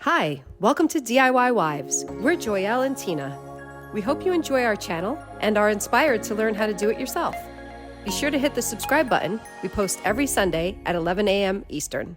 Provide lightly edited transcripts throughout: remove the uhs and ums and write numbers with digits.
Hi, welcome to DIY Wives. We're Joyelle and Tina. We hope you enjoy our channel and are inspired to learn how to do it yourself. Be sure to hit the subscribe button. We post every Sunday at 11 a.m. Eastern.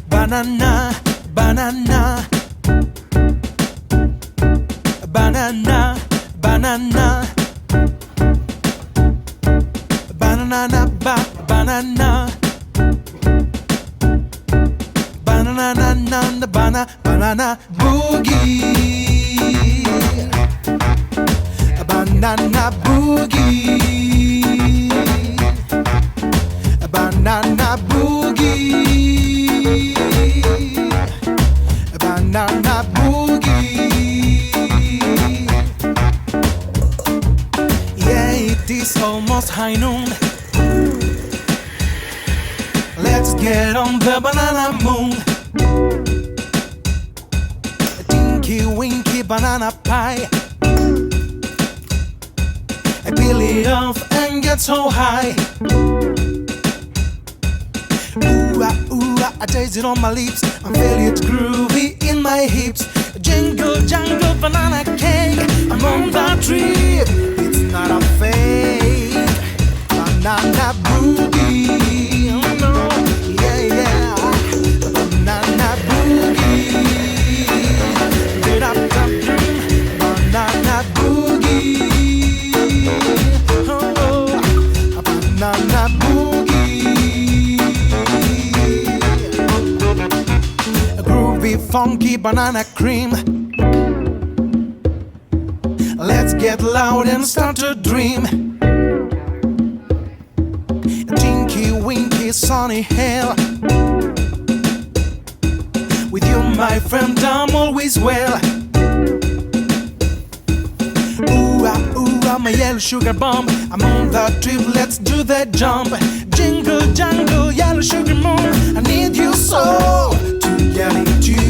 Banana, banana, banana, banana, banana, banana, banana, banana boogie, banana boogie, banana boogie. Banana boogie. Yeah, it is almost high noon. Let's get on the banana moon. Tinky winky banana pie. I peel it off and get so high. Ooh, I taste it on my lips. I feel it groovy in my hips. Jingle, jangle, banana cake. I'm on that trip. It's not a fake. Banana boogie. Oh no, yeah. Banana boogie. Get up, banana boogie. Oh, banana boogie. Funky banana cream. Let's get loud and start to dream. Tinky winky sunny hell. With you my friend I'm always well. Ooh, my yellow sugar bomb. I'm on the trip, let's do the jump. Jingle jangle, yellow sugar moon. I need you so to get in tune.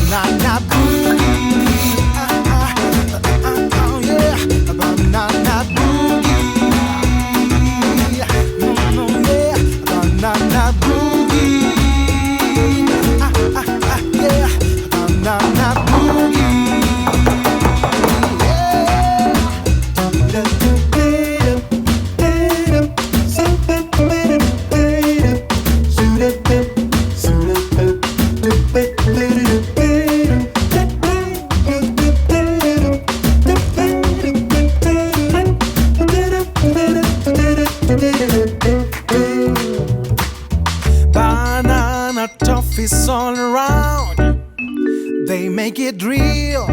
Banana boogie, oh yeah, banana boogie, no yeah, banana boogie, yeah, banana boogie. Banana toffees all around. They make it real.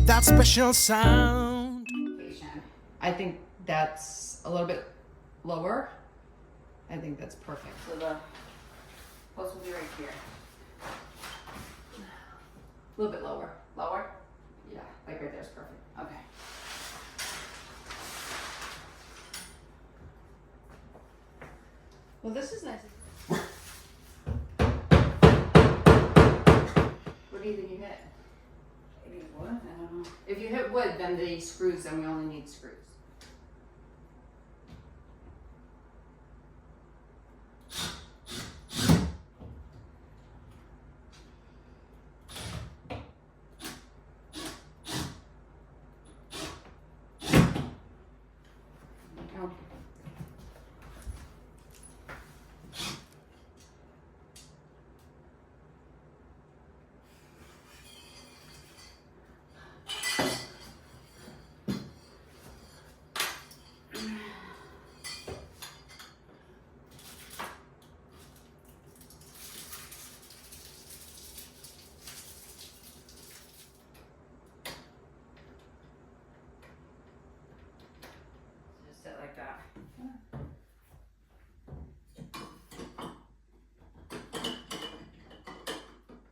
That special sound. I think that's a little bit lower. I think that's perfect. So the post will be right here. A little bit lower. Lower? Yeah, like right there is perfect. Okay. Well, this is nice. What do you think you hit? Maybe wood? I don't know. If you hit wood, then the screws, then we only need screws. Oh. Just sit like that.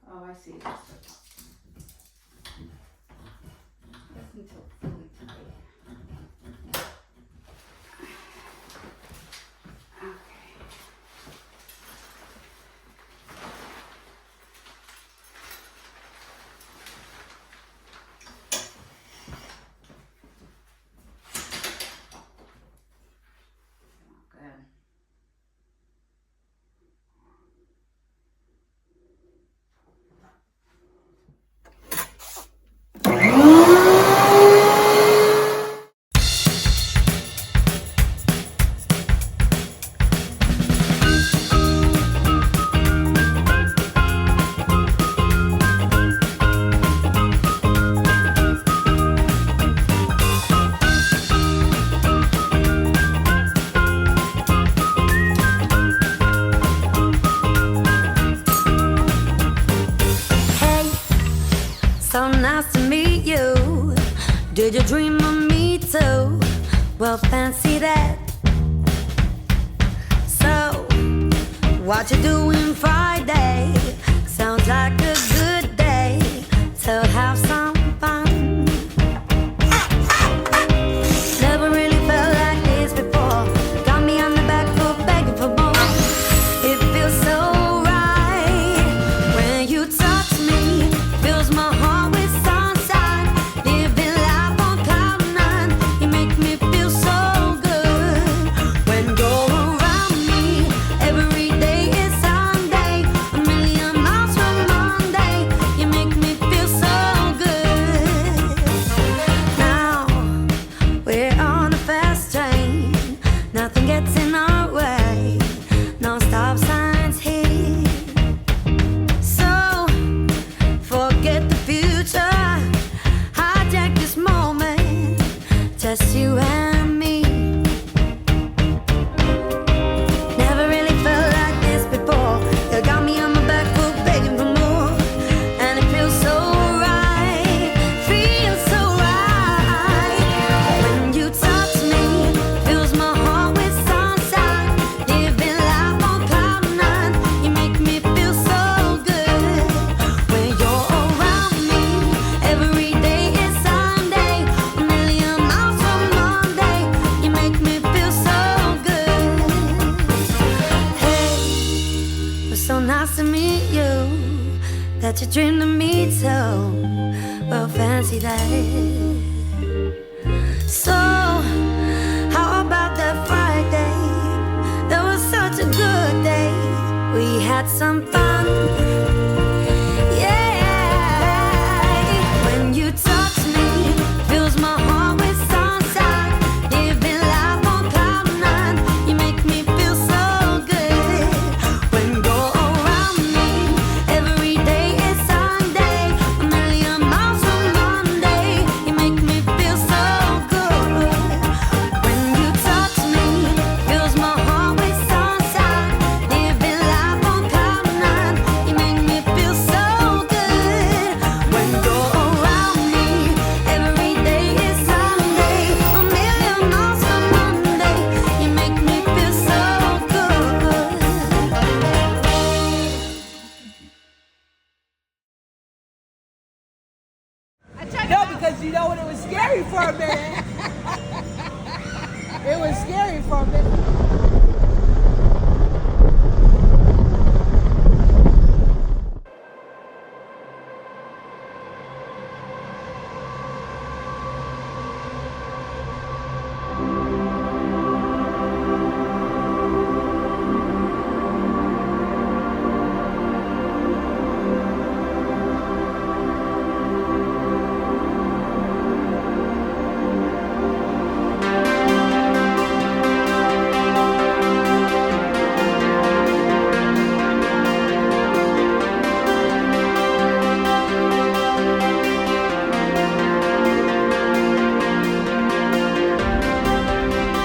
Oh, I see. Until fully tight. Did you dream of me too? Well, fancy that. So, what you doing Friday? Sounds like a good day to have some fun. Never really felt like this before. Got me on the back foot begging for more. It feels so right when you touch me. Fills my heart with sunshine. Living life on cloud nine. You make me feel so good when you're around me. Every day is Sunday. A million miles from Monday. You make me feel so good. Now we're on a fast train. Nothing gets in our way. No stop signs here. So forget the future. Hijack this moment. Just you and me. Never really felt like this before. You got me on my back foot begging for more. And it feels so right. Feels so right. When you touch me, fills my heart with sunshine. Living life on cloud nine. You make me feel so good when you're around me. Every day is Sunday. A million miles from Monday. You make me feel so good. Hey, it was so nice to meet you. That you dreamed of me too. Well, fancy that. So, how about that Friday? That was such a good day. We had some fun. Yeah. When you touch me, fills my heart with sunshine. Living life on cloud nine. You make me feel so good when you're around me. Every day is Sunday. A million miles from Monday. You make me feel so good when you touch me. Fills my heart with sunshine. Living life on cloud nine. You make me feel so good when you're around me. Every day is Sunday. A million miles from Monday. You make me feel so good. No, because you know what? It was scary for a minute. It was scary for a minute.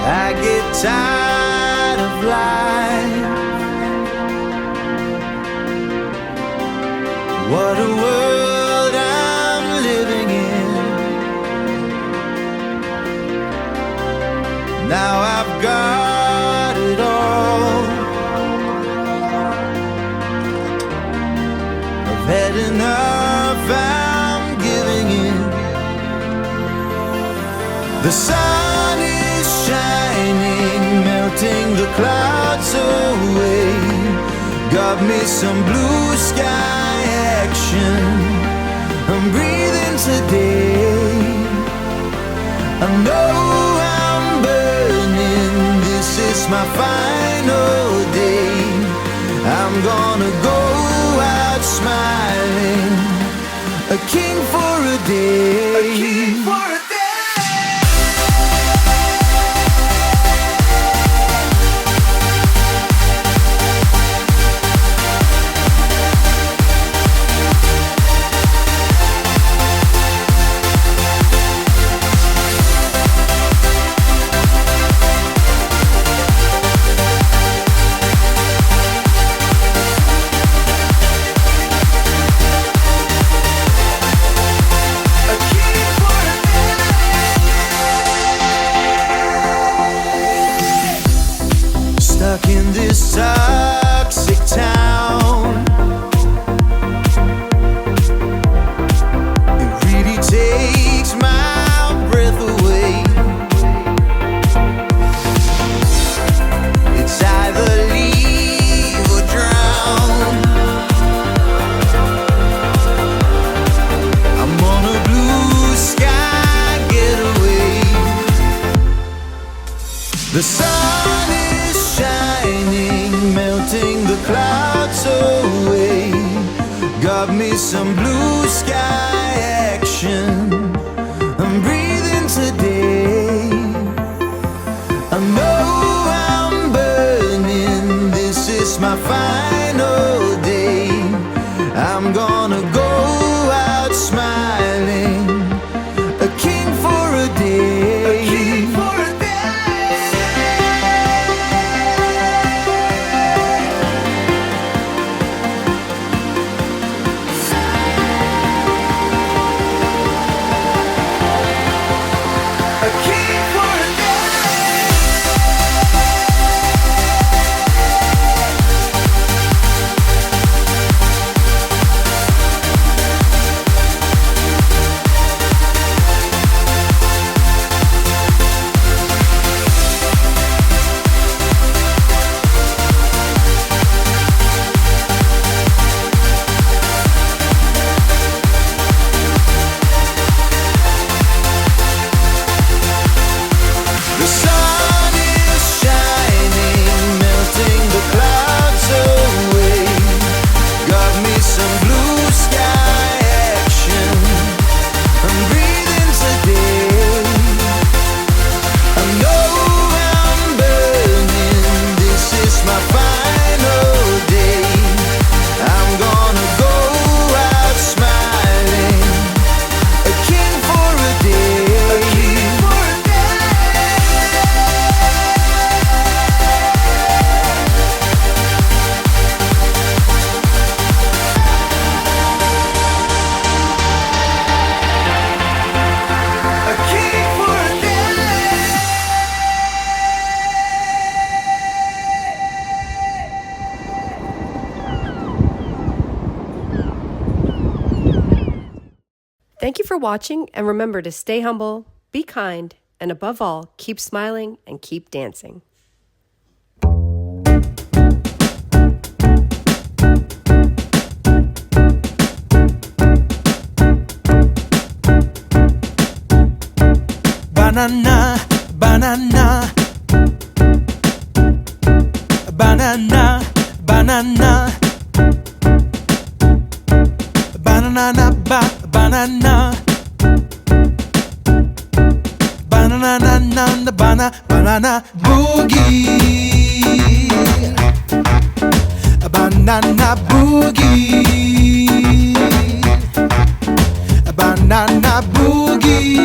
I get tired of life. What a world I'm living in. Now I've got it all. I've had enough, I'm giving in. The sun is shining, melting the clouds away. Got me some blue sky action. I'm breathing today. I know I'm burning. This is my final day. I'm gonna go out smiling, a king for a day. A king for a day. A king for a day. this toxic town. It really takes my breath away. It's either leave or drown. I'm on a blue sky getaway. The sun is shining, melting the clouds away. Got me some blue sky action. I'm breathing today. I know I'm burning. This is my final day. I'm gonna go out smiling, a king for a day. A king for a day. A king for a day. The sun is shining, melting the clouds away. Got me some blue sky action. I'm breathing today. I know I'm burning. This is my final day. I'm gonna go out smiling, a king for a day. A king for a day. A king for a day. Thank you for watching, and remember to stay humble, be kind, and above all, keep smiling and keep dancing. Banana, banana, banana, banana, banana, banana, banana boogie, banana boogie, banana boogie,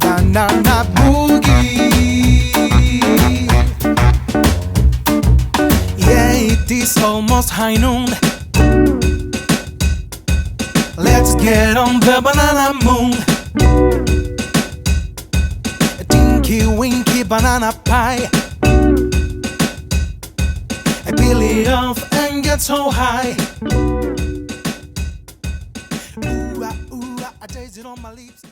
banana boogie. Yeah, it is almost high noon. Let's get on the banana moon. A tinky winky banana pie. I peel it off and get so high. Ooh, ah, I taste it on my lips.